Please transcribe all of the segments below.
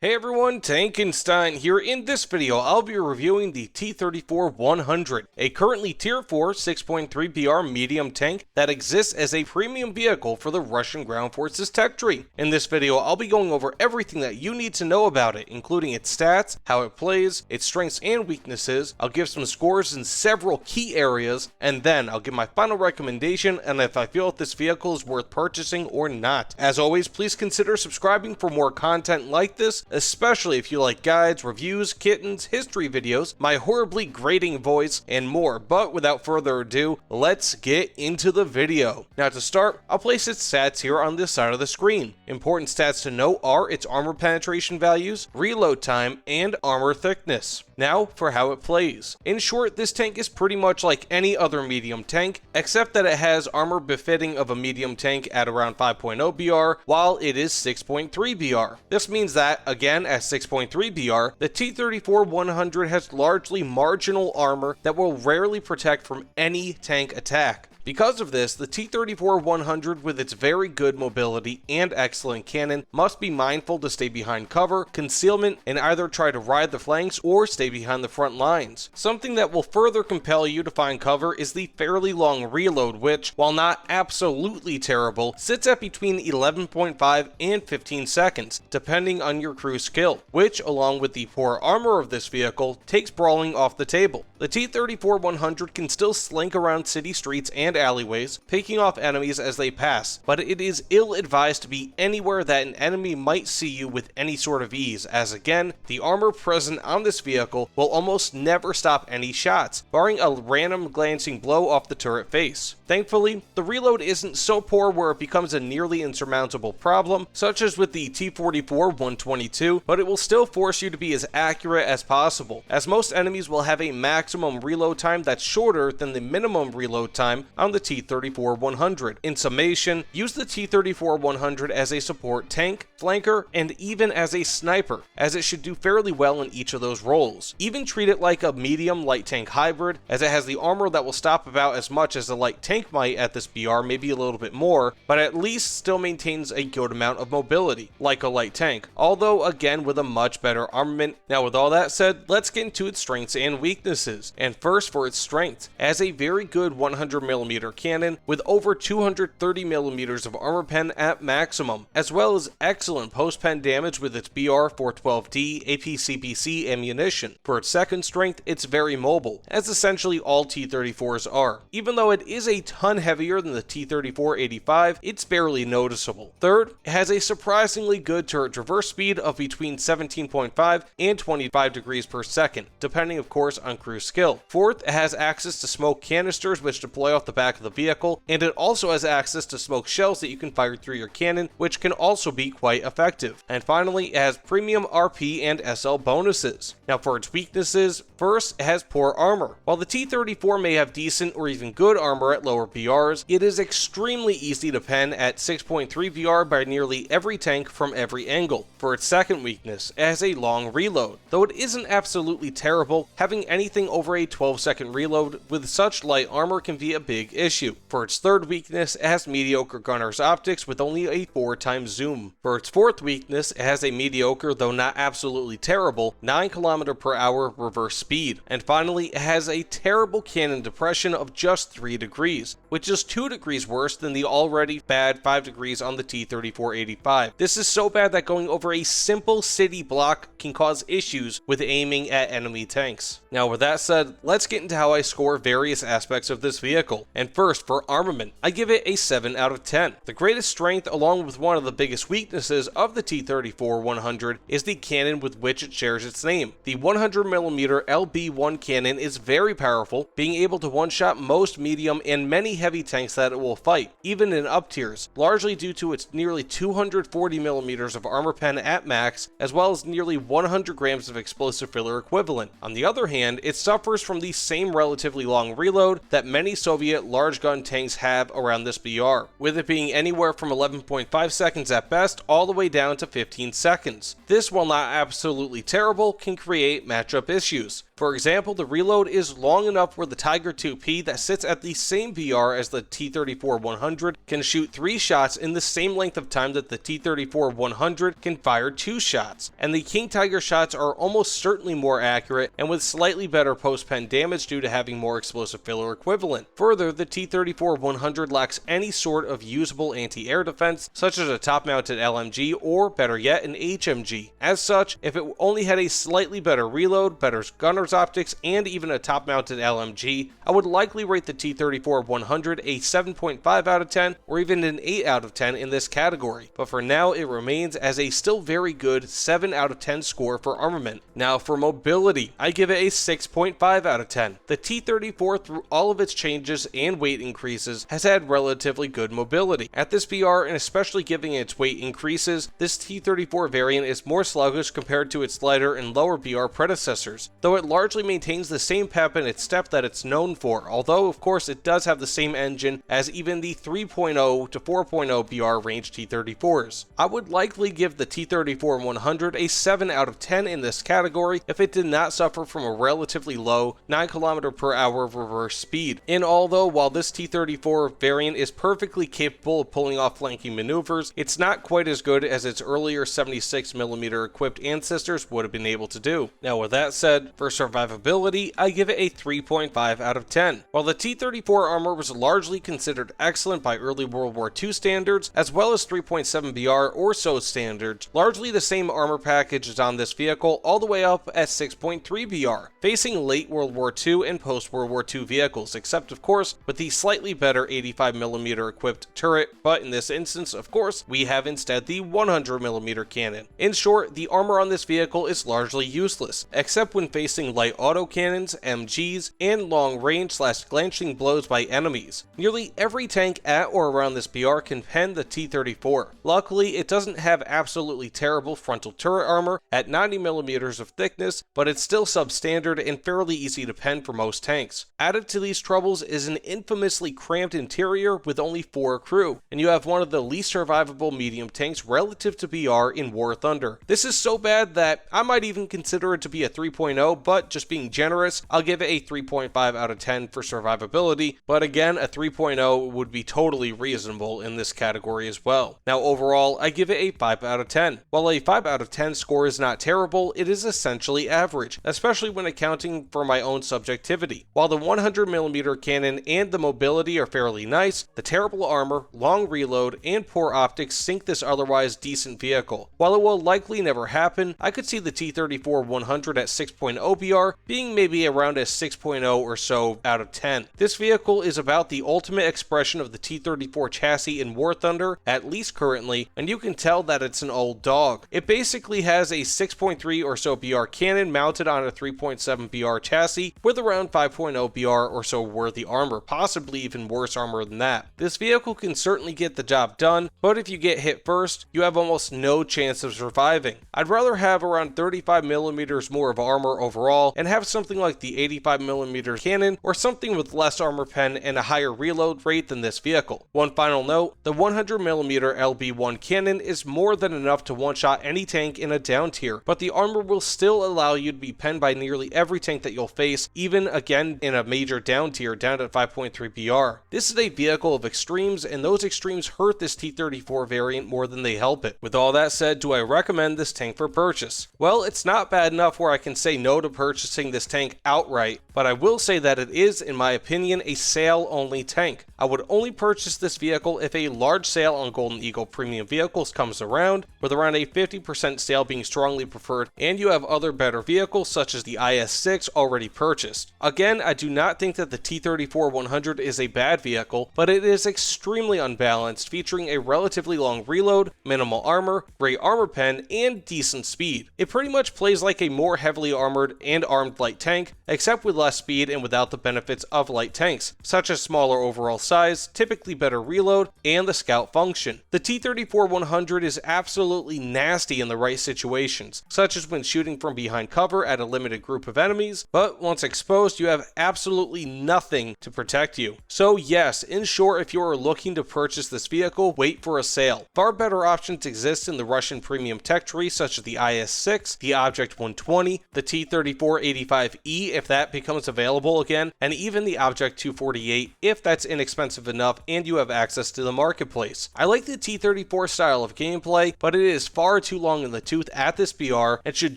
Hey everyone, Tankenstein here. In this video, I'll be reviewing the T-34-100, a currently Tier 4 6.3 BR medium tank that exists as a premium vehicle for the Russian Ground Forces tech tree. In this video, I'll be going over everything that you need to know about it, including its stats, how it plays, its strengths and weaknesses. I'll give some scores in several key areas, and then I'll give my final recommendation and if I feel if this vehicle is worth purchasing or not. As always, please consider subscribing for more content like this, especially if you like guides, reviews, kittens, history videos, my horribly grating voice, and more. But without further ado, let's get into the video. Now to start, I'll place its stats here on this side of the screen. Important stats to note are its armor penetration values, reload time, and armor thickness. Now for how it plays. In short, this tank is pretty much like any other medium tank, except that it has armor befitting of a medium tank at around 5.0 BR, while it is 6.3 BR. This means that, again at 6.3 BR, the T-34-100 has largely marginal armor that will rarely protect from any tank attack. Because of this, the T-34-100 with its very good mobility and excellent cannon must be mindful to stay behind cover, concealment, and either try to ride the flanks or stay behind the front lines. Something that will further compel you to find cover is the fairly long reload which, while not absolutely terrible, sits at between 11.5 and 15 seconds, depending on your crew skill, which, along with the poor armor of this vehicle, takes brawling off the table. The T-34-100 can still slink around city streets and alleyways, picking off enemies as they pass, but it is ill-advised to be anywhere that an enemy might see you with any sort of ease, as again, the armor present on this vehicle will almost never stop any shots, barring a random glancing blow off the turret face. Thankfully, the reload isn't so poor where it becomes a nearly insurmountable problem, such as with the T-44-122, but it will still force you to be as accurate as possible, as most enemies will have a maximum reload time that's shorter than the minimum reload time on the T-34-100. In summation, use the T-34-100 as a support tank, flanker, and even as a sniper, as it should do fairly well in each of those roles. Even treat it like a medium light tank hybrid, as it has the armor that will stop about as much as a light tank might at this BR, maybe a little bit more, but at least still maintains a good amount of mobility, like a light tank, although again with a much better armament. Now with all that said, let's get into its strengths and weaknesses. And first for its strength, as a very good 100mm cannon with over 230mm of armor pen at maximum, as well as excellent post-pen damage with its BR-412D APCPC ammunition. For its second strength, it's very mobile, as essentially all T-34s are. Even though it is a ton heavier than the T-34-85, it's barely noticeable. Third, it has a surprisingly good turret traverse speed of between 17.5 and 25 degrees per second, depending of course on crew skill. Fourth, it has access to smoke canisters which deploy off the back of the vehicle, and it also has access to smoke shells that you can fire through your cannon, which can also be quite effective. And finally, it has premium RP and SL bonuses. Now for its weaknesses, first, it has poor armor. While the T-34 may have decent or even good armor at lower BRs, it is extremely easy to pen at 6.3 BR by nearly every tank from every angle. For its second weakness, it has a long reload. Though it isn't absolutely terrible, having anything over a 12-second reload with such light armor can be a big issue. For its third weakness, it has mediocre gunner's optics with only a 4x zoom. For its fourth weakness, it has a mediocre, though not absolutely terrible, 9 km/h reverse speed. And finally, it has a terrible cannon depression of just 3 degrees, which is 2 degrees worse than the already bad 5 degrees on the T-34-85. This is so bad that going over a simple city block can cause issues with aiming at enemy tanks. Now with that said, let's get into how I score various aspects of this vehicle. And first, for armament, I give it a 7 out of 10. The greatest strength, along with one of the biggest weaknesses of the T-34-100, is the cannon with which it shares its name. The 100mm LB1 cannon is very powerful, being able to one-shot most medium and many heavy tanks that it will fight, even in up tiers, largely due to its nearly 240mm of armor pen at max, as well as nearly 100 grams of explosive filler equivalent. On the other hand, it suffers from the same relatively long reload that many Soviet large gun tanks have around this BR, with it being anywhere from 11.5 seconds at best all the way down to 15 seconds. This, while not absolutely terrible, can create matchup issues. For example, the reload is long enough where the Tiger II-P that sits at the same BR as the T-34-100 can shoot 3 shots in the same length of time that the T-34-100 can fire 2 shots, and the King Tiger shots are almost certainly more accurate and with slightly better post-pen damage due to having more explosive filler equivalent. Further, the T-34-100 lacks any sort of usable anti-air defense, such as a top-mounted LMG or, better yet, an HMG. As such, if it only had a slightly better reload, better gunner's optics, and even a top-mounted LMG, I would likely rate the T-34-100 a 7.5 out of 10 or even an 8 out of 10 in this category, but for now it remains as a still very good 7 out of 10 score for armament. Now for mobility, I give it a 6.5 out of 10. The T-34, through all of its changes and weight increases, has had relatively good mobility. At this BR, and especially giving its weight increases, this T-34 variant is more sluggish compared to its lighter and lower BR predecessors, though it largely maintains the same pep in its step that it's known for, although of course it does have the same engine as even the 3.0 to 4.0 BR range T-34s. I would likely give the T-34-100 a 7 out of 10 in this category if it did not suffer from a relatively low 9 km per hour reverse speed. And although while this T-34 variant is perfectly capable of pulling off flanking maneuvers, it's not quite as good as its earlier 76mm equipped ancestors would have been able to do. Now with that said, for survivability, I give it a 3.5 out of 10. While the T-34 armor was largely considered excellent by early World War II standards, as well as 3.7 BR or so standards, largely the same armor package is on this vehicle all the way up at 6.3 BR, facing late World War II and post World War II vehicles, except of course with the slightly better 85mm equipped turret, but in this instance of course we have instead the 100mm cannon. In short, the armor on this vehicle is largely useless, except when facing light autocannons, MGs, and long range / glancing blows by enemies. Nearly every tank at or around this BR can pen the T-34. Luckily, it doesn't have absolutely terrible frontal turret armor at 90mm of thickness, but it's still substandard and fairly easy to pen for most tanks. Added to these troubles is an infamously cramped interior with only 4 crew, and you have one of the least survivable medium tanks relative to BR in War Thunder. This is so bad that I might even consider it to be a 3.0, but just being generous, I'll give it a 3.5 out of 10 for survivability, but again, a 3.0 would be totally reasonable in this category as well. Now overall, I give it a 5 out of 10. While a 5 out of 10 score is not terrible, it is essentially average, especially when accounting for my own subjectivity. While the 100mm cannon and the mobility are fairly nice, the terrible armor, long reload, and poor optics sink this otherwise decent vehicle. While it will likely never happen, I could see the T-34-100 at 6.0 BR being maybe around a 6.0 or so out of 10. This vehicle is about the ultimate expression of the T-34 chassis in War Thunder, at least currently, and you can tell that it's an old dog. It basically has a 6.3 or so BR cannon mounted on a 3.7 BR chassis with around 5.0 BR or so worthy armor, possibly even worse armor than that. This vehicle can certainly get the job done, but if you get hit first, you have almost no chance of surviving. I'd rather have around 35mm more of armor overall and have something like the 85mm cannon or something with less armor pen and a higher reload rate than this vehicle. One final note, the 100mm LB1 cannon is more than enough to one-shot any tank in a down tier, but the armor will still allow you to be penned by nearly every tank that you'll face, even again in a major down tier down at 5.3 BR. This is a vehicle of extremes, and those extremes hurt this T-34 variant more than they help it. With all that said, do I recommend this tank for purchase? Well, it's not bad enough where I can say no to purchasing this tank outright, but I will say that it is, in my opinion, a sale-only tank. I would only purchase this vehicle if a large sale on Golden Eagle premium vehicles comes around, with around a 50% sale being strongly preferred, and you have other better vehicles such as the IS-6 already purchased. Again, I do not think that the T-34-100 is a bad vehicle, but it is extremely unbalanced, featuring a relatively long reload, minimal armor, great armor pen, and decent speed. It pretty much plays like a more heavily armored and armed light tank, except with less speed and without the benefits of light tanks, such as smaller overall size, typically better reload, and the scout function. The T-34-100 is absolutely nasty in the right situations, such as when shooting from behind cover at a limited group of enemies, but once exposed, you have absolutely nothing to protect you. So yes, in short, if you are looking to purchase this vehicle, wait for a sale. Far better options exist in the Russian premium tech tree, such as the IS-6, the Object 120, the T-34 T-34-85E if that becomes available again, and even the Object 248 if that's inexpensive enough and you have access to the marketplace. I like the T-34 style of gameplay, but it is far too long in the tooth at this BR and should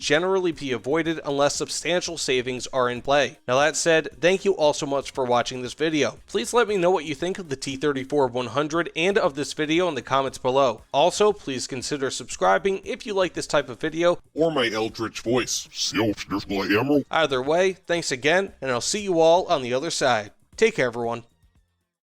generally be avoided unless substantial savings are in play. Now that said, thank you all so much for watching this video. Please let me know what you think of the T-34-100 and of this video in the comments below. Also, please consider subscribing if you like this type of video, or my eldritch voice. Emerald. Either way, thanks again, and I'll see you all on the other side. Take care, everyone.